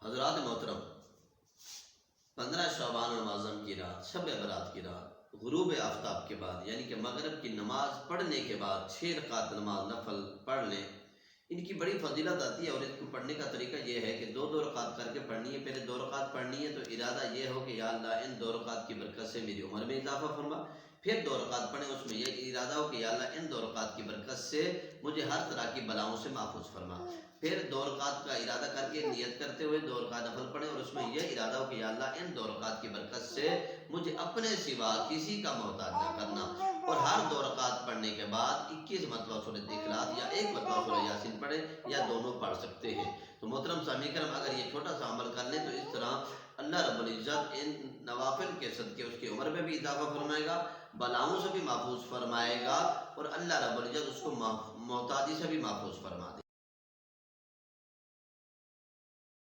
حضرات محترم، 15 شعبان المعظم کی رات، شب برات کی رات، غروب آفتاب کے بعد یعنی کہ مغرب کی نماز پڑھنے کے بعد 6 رکعت نماز نفل پڑھ لیں۔ ان کی بڑی فضیلت آتی ہے اور اس کو پڑھنے کا طریقہ یہ ہے کہ 2 رکعت کر کے پڑھنی ہے۔ پہلے 2 رکعت پڑھنی ہے تو ارادہ یہ ہو کہ یا اللہ ان 2 رکعت کی برکت سے میری عمر میں اضافہ فرما۔ پھر 2 رکعت پڑھیں، اس میں یہ ارادہ ہو کہ یا اللہ ان 2 رکعت کی برکت سے مجھے ہر طرح کی بلاؤں سے محفوظ فرما۔ پھر 2 رکعت کا ارادہ کر کے نیت کرتے ہوئے 2 رکعت نفل پڑھیں اور اس میں یہ ارادہ ہو کہ یا اللہ ان 2 رکعت کی برکت سے مجھے اپنے سوا کسی کا محتاج نہ کرنا۔ اور ہر 2 رکعت پڑھنے کے بعد 21 مرتبہ سورۃ اخلاص یا 1 مرتبہ سورۃ یاسین پڑھیں یا دونوں پڑھ سکتے ہیں۔ تو محترم سامعین کرام، اگر یہ چھوٹا سا عمل کر لیں تو اس طرح اللہ رب العزت ان نوافل کے صدقے اس کی عمر میں بھی اضافہ فرمائے گا، بلاؤں سے بھی محفوظ فرمائے گا اور اللہ رب العزت اس کو محتاجی سے بھی محفوظ فرما دے گا۔